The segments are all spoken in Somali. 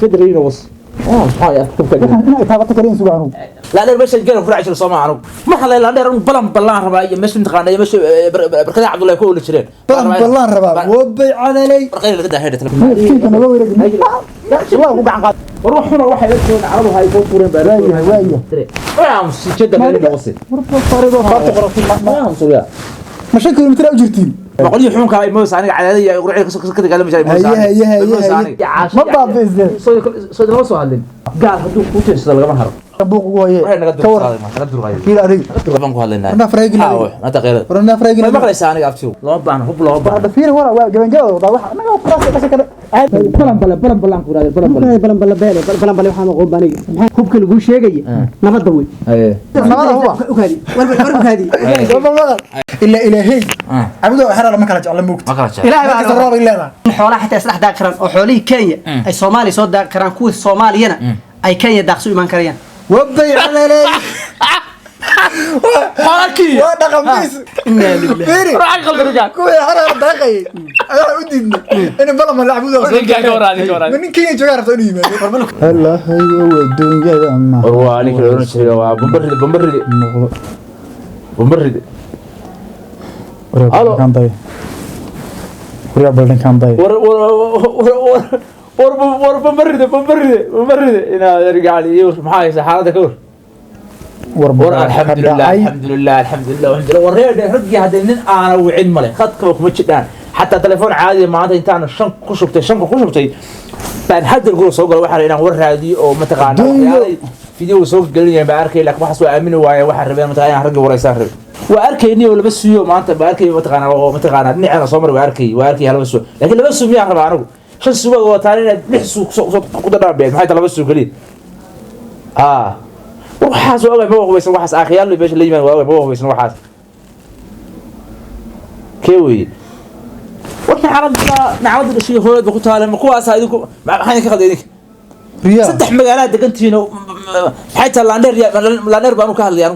تدري وص صحيح تابعت كريم سبحانه لا لا باش نقول فرع شل صومعانو ما خلي لا دير بلان ربا مش متقانا مش بركدا عبد الله كول جيرين بلان ربا وبي عدلي برقيل كدا هيدا كيف انا ويرق والله هو قاعد روحنا waxay la soo carabo hay ku fureen baariye waa sijada la wasi فريضه خاطر ما سوريا مشاكل متر اجرتين بقول يحونك هاي موس aniga cadaadaya qurxiga ka tagala meesha موس ما باب ازاي soo dalo soo hadlin gaar haduu ku tiirsado laga haro buuq gooye كيلا أريج طبعاً كهالنا أنا فريق ما تغير أنا فريق ما بغلس أنا قابتيو لا بان هو لا بان هذا فين ولا جبان جاو ضاوح أنا خلاص بس كده بلان waxaan ugu baanay hubka lagu sheegay nabad way nabad huwa warkaadi illa ilaahay abdo xarar ma kala jeclan moogta ilaahay baa roob ilaahay xoolaha xitaa isla daaqran oo xoolihii Kenya ay Soomaali soo daaqran kuwa Soomaaliyana ay Kenya daaqso iman karayaan وبي على حركي وانا قميص فيري راح قلب رجال كوي حرام دقي انا وديني انا بلا ما لعبوا من كي جوار توني الله هي والدنيا اما رواني كلون شيء بمبرد الو كان طيب وريا بلدن كان طيب ور بمبرد انا رجع لي محايس حالته كور ور الحمد لله وريد رجي هذا انا وعين مله خدك ما جدان حتى تليفون عادي ما انت انا شن كشبتي بعد حد يقول سوق waxa inaan war raadiyo oo ma taqaana video soo galiyay ba arkay laakiin waxa soo aamin waaya waxa rabeen ma taqaana rag waraysan rab waa arkayni oo laba siiyo maanta ba arkay ma taqaana dhinaca soo mar waa arkay halba soo laakiin laba soo miyaa rabaa anigu shan suuq oo taariina lix suuq ku dadabay maxay laba suuq galin waxaas oo ma waqbaysan waxaas aakhiyaan loo beesha leeyman waa ma waqbaysan waxaas keewii وكان عرض نعرض الشيء هو بقطاله مكواس هايدكم maxay ka qadaydik riyaa saddex magaalada degantiino xayta laandeer baan ka hadlayaan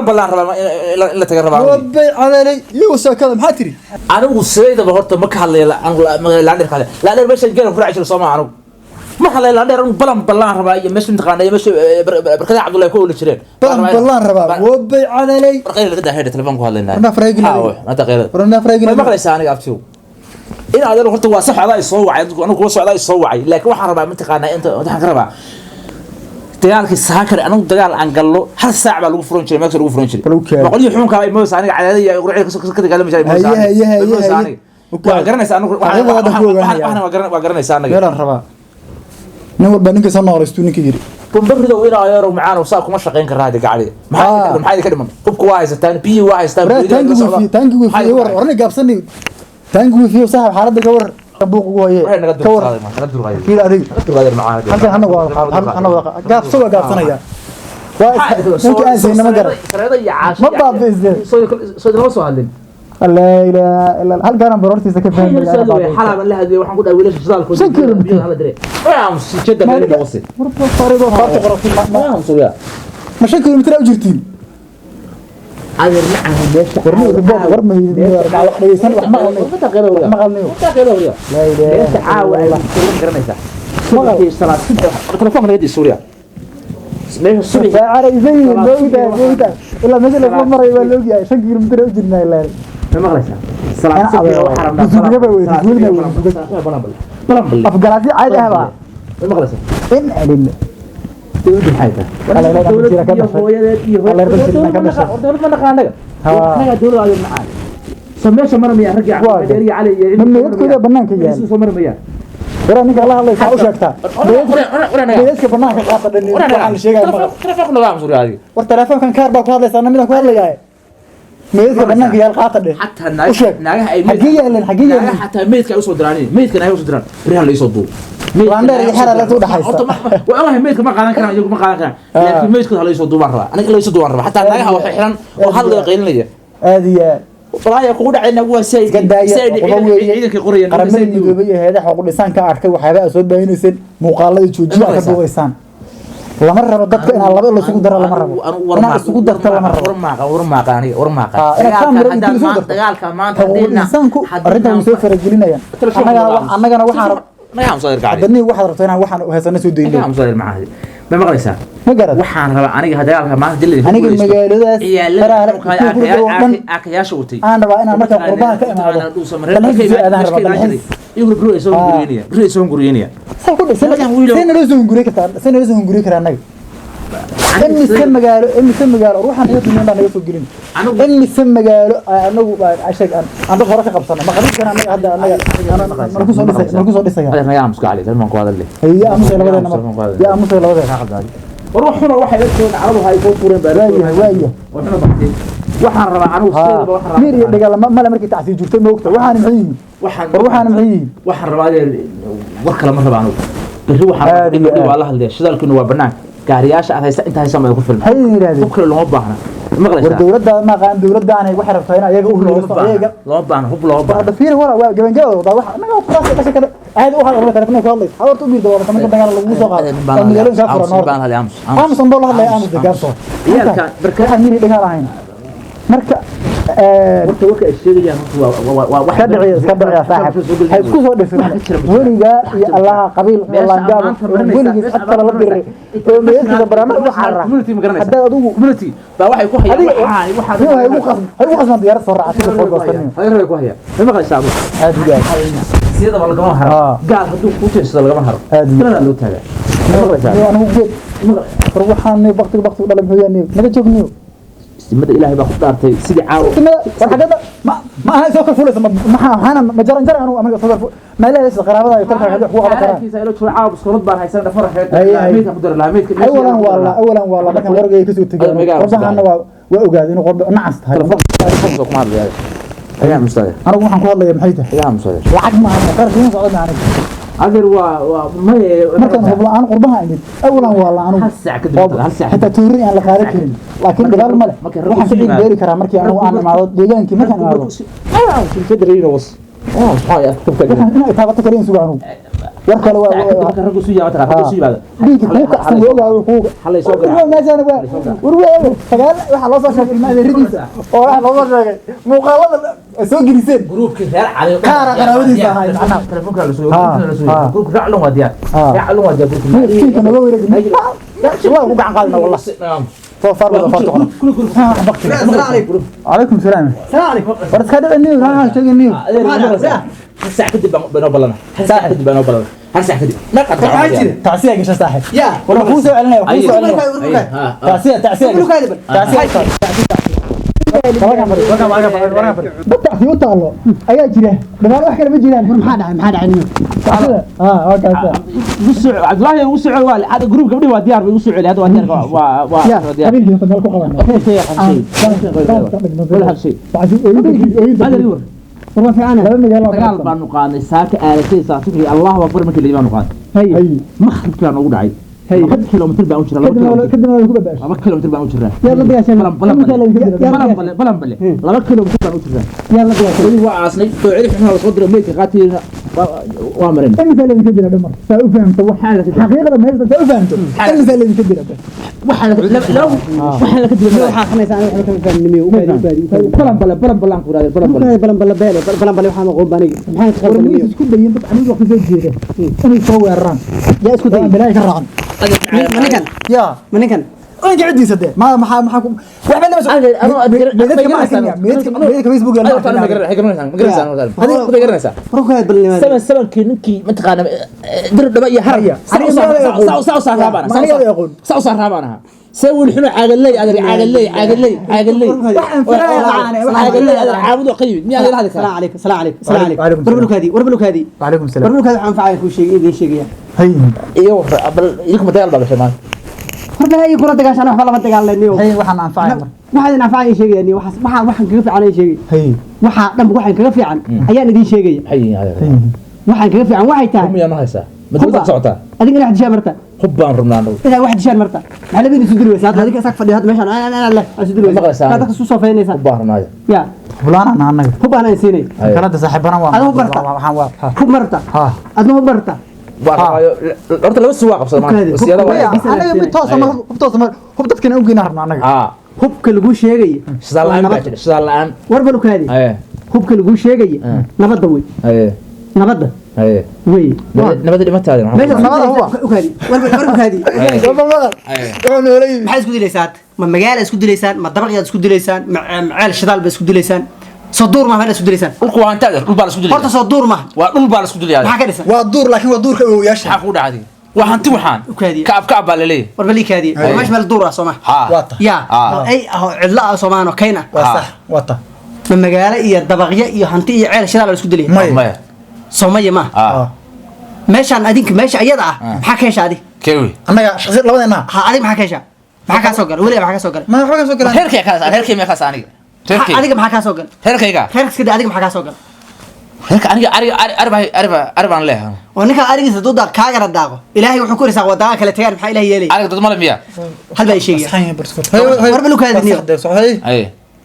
balan rabaa in la taga rabaa wabay cadeelay iyo sakada maxaa tiri anigu sideedaba horta ma ka hadlay laandeer kale laandeer meesha gaar ku raacay Soomaaliya ma hadlay laandeer balan rabaa iyo meesha intaqaana meesha barkada Cabdullaahi ku wali jireen balan rabaa wabay cadeelay barkada ka daahayda telefoon ku hadlaynaa ana farayg ma maqlaysaa aniga abtiyo إن هذا الوقت واسع هذا يصوّع أنا كوسع هذا يصوّع لكن واحد ربع منطقة أنت وتحكي ربع تيالك الساكر أنا دجال عنقله هل الساعة لو فرنشي ما يصير فرنشي بقول لي حوم كاي موس أنا على هذه يروح كذا كلام مش موس أنا وقرنا سأنا وقرنا سأنا يلا ربع نقول بنيك سنة ورستوني كثير بنبرد وين عيار ومعانا وصاكم مش شقين كرهادي قاعدة ما حد كلمة قبك واعز الثاني بي واعز تانجو في ورنا جابسني تانجو فيه صاحب حالة جور أبوك وهي كور كيلا أريج هذا أنا قاف سوا قاف صنايع واحد أنسى إنما جرى ما بعرف إزاي صدق ما سؤالين لا إله إلا هل كان برورتي سكيف حلب الله هذي وحنا نقول أولش صار كل شيء هذا دري ما شدة من الوصي فريضة خاطر ما سوريا مشاكل متر أجرتين هذا معه ليش ورمه يسن ما غلني لا إله تعاون قرنيسة ما في صلاة تلفون هذه سوريا ليش الصبح عربي زي موجودة إلا مثلا مرة يقول لوجي شكل متر أجرنا إلا ما غلسة صلاة وحرم أفقراتي عادي هذا ما غلسة إن علم تودي حاجة الله دولة على المعاد سميش مرة مياه رجع علي من يدخل بنانك يعني مرة مياه ورانيك الله يسعو شاكتا بيدك بنانك قاطع عن شيء تلفون نظام سوري هذه والتلفون كان كاربا كهذا أنا منك هذا جاي ميدك بنانك يا القاطع حتى ناجح حقيقة حتى ميدك يوصل دراني ميدك أنا يوصل دران ريال يصدوا واندر يحرى لا تود حيسا والله ميدك ما قانا كان يقول ما قانا كان لكن ميدك هلا يصدوا مرة أنا كلا يصدوا مرة حتى ناجح وحيران وهذا قيل لي هذه والله يقول عنا هو سيد عيدك قرية قرمي المدوبية هذا حقوق لسان كأركي وحباء سود بينسن مقالة توجيه كبوا لسان لمرة ردت إن الله بالله سقود در لمرة أنا سقود در تلا مرة ورماق دجال كمان تدينا حقوق لسان كو أريد أن يسافر الجلينا يعني أنا وحارب نعم صاير قاعد haddanii waxaad rabtaa inaan waxaan heesana soo dayno نعم صاير معاه ما مقلسا ma garad waxaan rabaa aniga hadaalka ma dilay aniga magaaladaas akayaasha watay aan rabaa inaan markaa qurbaha ka imaado dalxiis aadaan rabaa dalxiis iyagu bro soo guriyeenaya bro soo guriyeenaya say ku dhigsan seen loo soo guriye kartaa seen loo soo guriye karaa anaga imise magaalo ruuxan iyo dunyada naga soo gelin imise magaalo anagu ashag aan hore ka qabsana ma qarinkan anaga hadda anaga marku soo dhisay هذا ما يامس قاعد لما قال لي هي amuse labadeena ya amuse labadeena xaqdaadi ruuxuna waxay la soo carabu hay soo tuureen waayo waxna baqtay waxaan rabaa anigu sideedaba waxaan rabaa miir iyo dhagal ma markii tacsiin jirtay ma ogta waxaan waxaan rabaa war kale ma rabaa anigu bari waxaan waa la hadlay shidalkuna waa banaan gaariyaasha aad haysta inta haysan ma ku filan hay yiraahdeen hub kale loo baahna maqlaysaa dawladda ma qaan dawladdaana waxay rabtaa in ayaga u huraysto ayaga loo baahna hub loo baahna fiir waa gabangabada wax anaga faraas ka shakada aad u hadal telefoon ku hadlay hawrtu u biirdo wala tamka dagaal lagu soo qaado magaalada ka furan baan hal ams on dolaha la ams gaarso iyalka barka miir dhagal ahayn marka horta waka sheegayaan waa ka dhacay saaxib hay ku soo dhisnaa weliga iyo allah qabiil wallah gaab weliga xataa la diray oo meesha barnaamij waxa community ma garanaysaa hadda adigu community baa waxay ku hayaan waxa hay ugu qasban diyaar soo raacay sida fogoostani hay ku hayaan ma maqlaysaa aad iyo sida wala gama haro gaar haduu ku jeesto lagama haro kana loo taaga ma maqlaysaa anu geed waxaan waqti dhalan hooyaan naga joogniyo istimada ilaahay baa ku dhaartay sidii caawo waxaada ma aha soo ka fulaysa ma hana ma jaran anu amiga soo ma leeyahay qaraabada ay tarka wax ku qaban karaan kiisa ilo jooc caawo biskoolad baan haysan dhafar xeed meedka ku dar laameedka awalan waa marka wargay ka soo tagay qorbaxana waa ogaad inuu qorba nacas tahay telefoonka kuma hadlayaa ayaa mustaade anigu waxaan ku hadlayaa maxay tahay ayaa mustaade lacag ma aha qarashka ma socdo aniga adeer waa ma markaan hubla aan qurbaha imid awalan waa la anigu hal saac hatta tuurin aan la qaadan karin laakiin dagaal ma leh waxaan ka beeri karaa markii anigu aan imaado deegaankii markaan imaado ka dareeyno was waxay inay taabata kaliin sugaa anigu war kale waa rag soo yaabta rag soo yaabta dhiigga ku kacsan ogaado ku halay soo gaar meeshaan warweeyo sagaal waxa loo soo sheegay ilmaha ridiisa oo waxa loo soo sheegay muuqaalada soo geliseen groupki reer cali qaraabadiisa ahay macna telefoonka la soo groupki raclon waa diyaar raclon waa diyaar groupki naga wareegay waa ku gacan qaadna wallahi فار السلام عليكم السلام ورد كذا النيو ها شيء النيو هسه كدب بينو بلنا هسه كدب بينو بلنا هسه كدب لا قطع تعسيه يا صاحب يا ولا فوز علينا فوز علينا تعسيه بالتعسيه وطالو ايا جيره دغال wax kale ma jiraan maxaa dhacay وسع عبد الله وسع والي هذا جروب قبل waa diyaar bay u soo celi hada waa diyaar waa diyaar habeenkii fadal ku qabanay ولا هذا شيء هذا يور والله في انا dagaal baan qaadnay saaka aalatay saafiri allah akbar markii la imaan qaad hay maxrib kan ugu dhacay hay 1 kilomitir baan u jiraa 2 kilomitir baan u jiraa yaa la diyaashay balan 2 kilomitir baan u jiraa yaa la diyaashay waa aasnay soo celi xubnaha la soo diray meelka qaatiina waa marin imisa la kadira dhamar saa u fahamto waxa la xaqiiqada meesha saa u fahamto imisa la kadira waxa la kadira waxa xanaysaan waxa ka fahmnimay u balan ku raadin balan waxaan qoon baaniga maxay qalbaniga isku dayin dad anigu wax soo jeeda inay soo weeraraan yaa isku dayin bilaa ka raacan manikan أنا قاعد يصدق ما وحنا لما ميدك فيسبوك أنا سبب سبب كنكي ما تقانا در دبا يا حرية ساو رابانا سوي الحين عاقل لي عاقل لي عابد وقيم مين هذا السلام عليكم وربلك هذه وعليكم السلام وربلك هذا عن فعال كل شيء يدين شيء هي ايوه يلكم ديال بقى شمان horta hay kula dagaashan wax lama dagaalanayo hay waxaan anfacay waxaan anfacay sheegayni waxaan kaga fiican sheegay hay waxa dhan waxaan kaga fiican ayaan idin sheegay hay waxaan kaga fiican waxay tahay ma yana haysa ma dad socota adiga wax dishaan marta hubbaan rabnaan ila wax dishaan marta waxa la bini sudul weysa adiga isaga fadhiyo hada meeshan ana la sudul weysa ka soo soofaynaysa hubbaan rabnaayo ya fulaan anaga hubbaan ay siinay kala saaxiibana waa waxaan waa hub marta adna hub marta horta laba suuq qabsado maanta siyada waa anaga mid toos ma hub dadkana u geeyna rabna anaga hubka lagu sheegay shidaal la'aan warbalukaadi hubka lagu sheegay nabadda way nabadda ايه وي نبدا ما تاعي ماشي نبدا هو وكادي وكادي maxay isku dilaysaan ma magaala isku dilaysaan ma dabaqyaad isku dilaysaan ma ceel shidaal ba isku dilaysaan soo duur ma isku dilaysaan dhulku waa inta dhul baa isku dilay horta soo duur ma waa dhul baa isku dilay maxaa ka dhisan waa duur laakiin waa duurka oo yaasha waxa ku dhacday waxanti waxaan kaab baa leeyahay war bali kaadi meesh meel duur ah Soomaa waata ya ay cidla ah Soomaano kayna waa sax waata ma magaala iyo dabaqya iyo hanti iyo ceel shidaal isku dilay maya Soomaaliya ma meeshan adinka meesha ayada ah maxaa ka heshaadi keewi annaga shaqsi labadeena ha adiga maxaa ka heshaa maxaa ka soo gal wali maxaa ka soo gal ma waxa ka soo galay heerkay ma kaas aniga adiga maxaa ka soo gal heerkayga heerkiisa adiga maxaa ka soo gal heerka aniga arbaan leeyahay oo ninka arigiisa duuda kaagara daaqo ilaahay wuxuu ku risaa wadaaga kale tagaan maxaa ilaahay yeelay aniga dad ma lamiya hal baa sheegay saxan barskood war balu kaadiniyo hay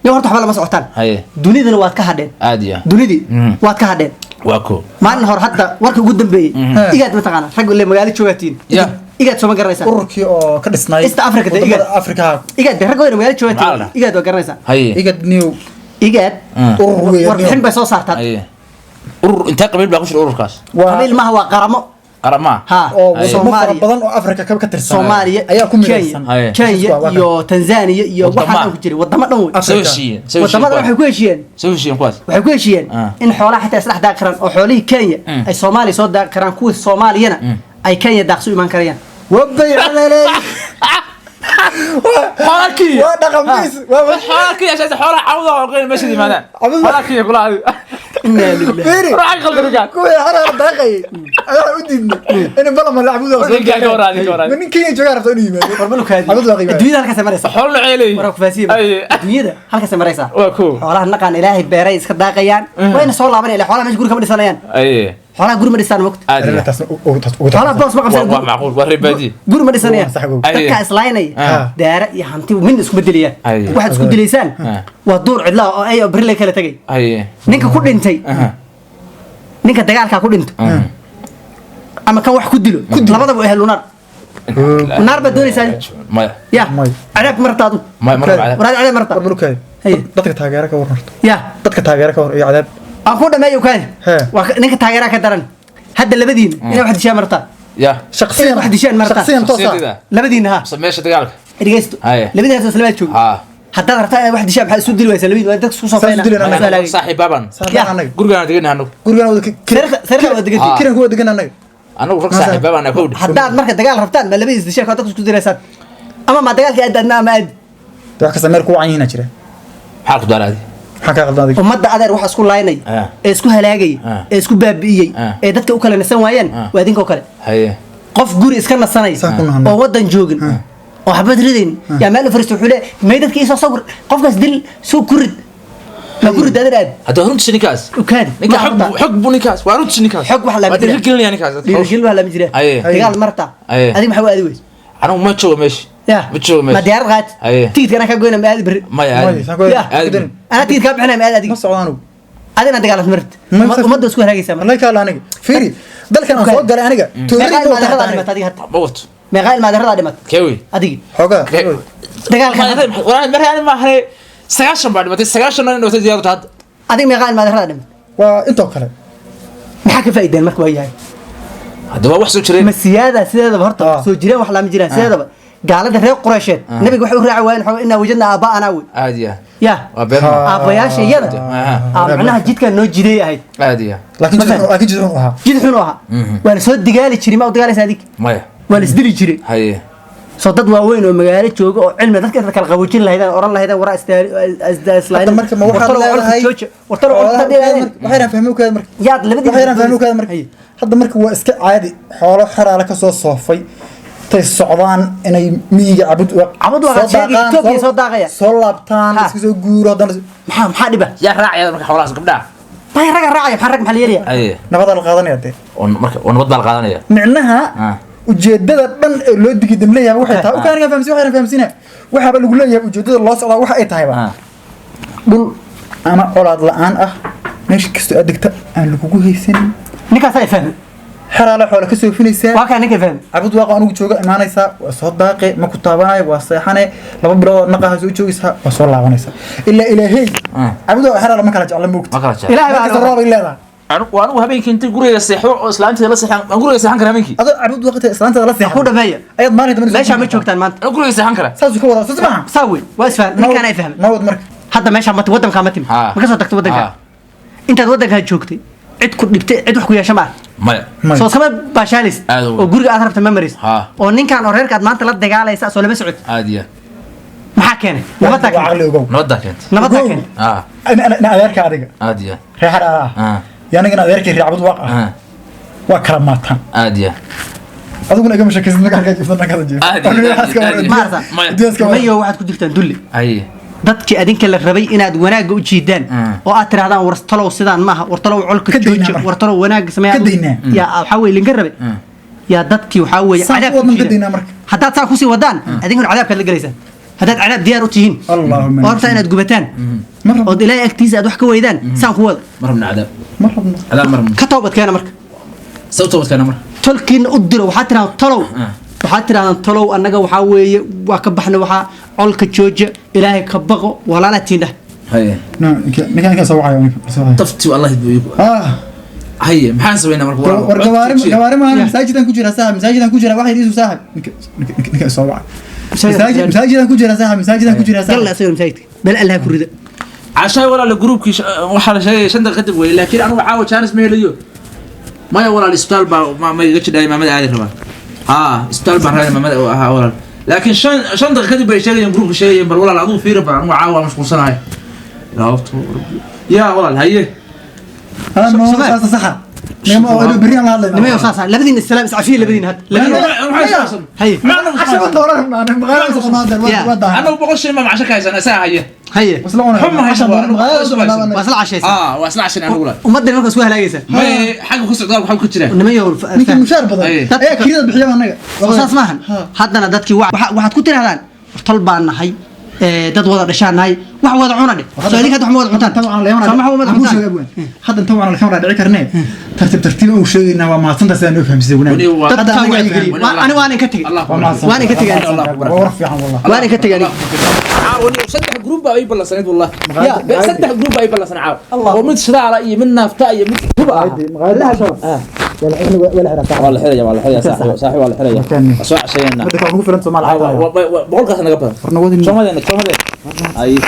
yo horta xabala ma socotaan hay dunidana waad ka hadheen aadiya dunidii waad ka hadheen waa ko maalin hor hadda warka ugu dambeeyay igaad ma taqaana rag ile magaalo joogaatiin igaad soo ma garanaysaa ururkii oo ka dhisnay East Africa igaad rag weyn magaalo joogaatiin igaad waa garanaysaa igad new igaad urur weyn warxin bay soo saartaan urur inta qabiil baa ku jira ururkaas qabiil ma waa qaramo qarama oo Soomaaliya badan oo Afrika ka tirsan Soomaaliya ayaa ku midaysan Kenya iyo Tanzania iyo waxa ku jiray wadamo dhan weyn wadamada waxay ku heshiiyeen kuwaas waxay ku heshiiyeen in xoolaha xitaa isla daaq karaan oo xoolihii Kenya ay Soomaaliya soo daaq karaan kuwa Soomaaliyana ay Kenya daaqso iman karayaan wabay calalay xoolaki waa dhaqamis waa xoolaki asaas xoolaha cawda oo qeyn meesha yimaadaan xoolaki kula inna lillahi raaq qalbiga kuwa harar daaqay ayaa u diidnay in balama lacbudo min Kenya jooga rabto inuu yimaado warbalu kaadi dunyada halka samaraysa xool noceelay waraa ku faasiyo dunyada halka samaraysa waa ko xoolaha naqaan ilaahay beeray iska daaqayaan wayna soo laabanayaan xoolaha meesha guriga ma dhisanayaan xoolaha guri ma dhisaan waqti xoolaha boos ma qabsan waa macquul waa ribadi guri ma dhisanayaan dadka islaynay daara iyo hanti min isku bedelayaan waxaad isku dilaysaan waa duur cidla oo ay bari kala tagay ninka ku dhintay ninka dagaalka ku dhinto ama kan wax ku dilo labadaba way helunar naar ba doonaysaa maya ya cadaab martaadu maya cadaab marta barbarukay dadka taageera ka warnarto ya dadka taageera ka war iyo cadaab aan ku dhameeyo kaan waa ninka taageera ka daran hadda labadiin inay wax dishaan marta ya shakhsiyan wax dishaan marta shakhsiyan toosa labadiin ha sameesha dagaalka dhigeysto labadiin hadda islaamaad joog haddaad rabtaa inaad wax dishaan maxaa isu dili waysaa labadiin waa dad isku soo fayna saaxiibaban anaga gurigaan degan anagu gurigaan wada degan kiran ku wada degan anaga anagu rag saaxiibaban anagu haddaad marka dagaal rabtaan ma labadiin dishaan ka dad isku dilaysaan ama ma dagaalka aad ama aad wax ka sameer ku wacan jira maxaa ku daaraadi maxaa ka qaldan adiga ummadda adeer waxa isku laynay ee isku halaagay ee isku baabi'iyay ee dadka u kala nasan waayeen waa idinka kale haye qof guri iska nasanay oo wadan joogin oo xabad ridin yaa meel fariisto xule meedadka isoo sawir qofkaas dil soo kurid la kurid adeer hada runtii ninkaas ukaad ninka xog bunikaas waa runtii ninkaas xog wax la midna gelin ninkaas dilgil waa la midjira dagaal marta adiga maxaa aadi weys anigu ma joogo meesh يا ما ديار غات تيجي كنا كقولنا ما أدبر ما أنا تيجي كابحنا ما أدبر ما صعدانو أنا دقالت مرت وما دوس كوه هاي سامر الله يكال أنا فيري ده كان صوت قال أنا جا توري بوت ما قال ما درها دمت كوي أدي حقا دقال كان وأنا مرة أنا ما هني سجاشن بعد ما تسجاشن أنا وتزيد هاد أدي ما قال ما درها دمت وأنتوا كلا محاك فايدة المركب وياي هذا هو وحش وشرين مسيادة سيادة بهرطة سوجرين وحلا مجرين سيادة قال ده ريق قريشين النبي وحي راعي وين حو إننا وجدنا آباءنا أول عادي يا آباء شيء يلا معناها جد كان نوج جدي هاي عادي لكن جد حنوها وأنا صوت دقالي شري ما ودقالي سادك ما وأنا سدري شري هاي صدق وين ومقالي شوق علم ذلك كان الغوجين له هذا ورا له هذا وراء هذا مركب ما وحنا هاي وحنا فهموك هذا مركب يا لبدي وحنا فهموك هذا مركب هذا مركب هو اسك عادي حوله حرا لك سو صوفي تي السعودان إنه ميجي عبد واحد شيء توبي صدقية صلابتان اسكو غورو دان محادبة يا راعي مركب حولاس قبدا طيب رجع راعي محرك محلية أيه نبض القاضي يا ونبض القاضي معناها ujeedada dhan loo digidin leeyahay waxay tahay u kaaniga fahamsi waxaan fahamsina waxa ba lagu leeyahay ujeedada loo socdaa waxa ay tahay ba dhul ama colaad la'aan ah meesha kasto adigta aan lagu haysan ninkaas ay fahmi xaraala xoolo ka soo finaysaa waa kaan ninka fahmi abud waaqa anigu jooga imaanaysa waa soo daaqay ma ku taabanayo waa seexane laba bilood naqaha soo joogaysa waa soo laabanaysa illa ilaahay abud waaqa xaraala ma kala jecla moogta ilaahay baa roob ilaahay وأنا وهبينك أنت قولي السحر إسلام أنت لا سحر أقول لك سحر كلامك هذا عبود وقت إسلام أنت لا سحر أقول دمية أيضا ما نقدر ليش عملت شوكتان ما أقول لك سحر كلام ساوي كورة تسمع سوي واسفل ما كان يفهم ما ود مرك hadda meesha ma waddan ka matim ma ka soo tagto waddanka intaad waddanka joogtay cid ku dhibtay cid wax ku yeesha ma maya soo sabab baashaalis oo guriga aad rabta memories oo ninkan oo reerka aad maanta la dagaalaysa soo lama socod aadiya maxaa keenay nabadda keenay أنا أذكر هذا aadiya ريحة يعني أنا أذكر ريحة عبود واقع وكلاماتها aadiya أظن أنا مش كذا نقدر نجيب فلنا كذا جيب ما يو واحد كنت جبتان دولي أي dadkii adinka la rabay inaad wanaag u jiidaan oo aad tirahdaan wartalow sidaan maaha wartalow culka jooji wartalow wanaag sameeyaa yaa waxa weey linga rabay yaa dadkii waxa weey cadaab haddaad saa ku sii wadaan adinkuna cadaabka la galeysaan haddaad cadaab diyaar u tihiin allahumma horta inaad gubataan oo ilaahay agtiisa aad wax ka weydaan saan ku wada marhabna cadaab cadaab marhabna ka toobad keena marka soo toobad keena marka tolkiin u diro waxaad tirahdaan talow waxaad tirahdaan talow annaga waxaa weeye waa ka baxna waxaa colka jooja ilaahay ka baqo walaalatiin dhah haye ninkan sawacay tafti wallahi buu haye maxaan sameynaa marka war gawaari ma masaajidan ku jira saaxib masaajidan ku jira wax yariisu saaxib ninkan sawacay masaajidan ku jira saaxib masaajidan ku jira saaxib yalla asoo masaajid bal allah ku rida عشان ولا الجروب كيش وحلا شيء شندق كتب وين لكن أنا وعاود شانس ميليو ما يا ولا الإسبتال ما يجيش دايما ما عارف ما إسبتال بحرين ما ولا لكن شندق كتب شيء جروب شيء بل ولا العضو في ربع أنا وعاود مش مصنعي يا ولا هي أنا ما صح نما أقول بريء الله نما يوصل لبدين السلام عشان لبدين هاد هي عشان الدورة أنا مغالي أنا بقول شيء ما عشان كذا أنا ساعة هي هم عشان وصل عشان وصل عشان أنا أقول وما أدري نقص ولا لاقيسه ما حاجة خسر ضرب حاجة كتير نما يور يمكن مشاربة إيه كذا بحياة النجا وصل اسمها حدنا دتك واحد كتير هذان طلبان هاي dad wada dhashaanahay wax wada cunade soo idinka wax wada cuntaan tabcan leeyahay sama wada cuntaan hadda inta waan kamera dhici karnay tartiib u sheegayna waa maasanta saan u fahamsay wanaag hadda ani waan ka tagay waan ka tagay war fiican wallah waan ka tagay عاوني وصدح جروب أي بلا سنة والله يا صدح جروب أي بلا سنة عاو ومن شراء أي من نافتا أي من تبع لا شو ولا حدا والله حرية والله حرية صاحي والله حرية أسوأ شيء بدك أقول فرنسا مع العائلة بقول قصنا قبل فرنودي شو ما دينك أي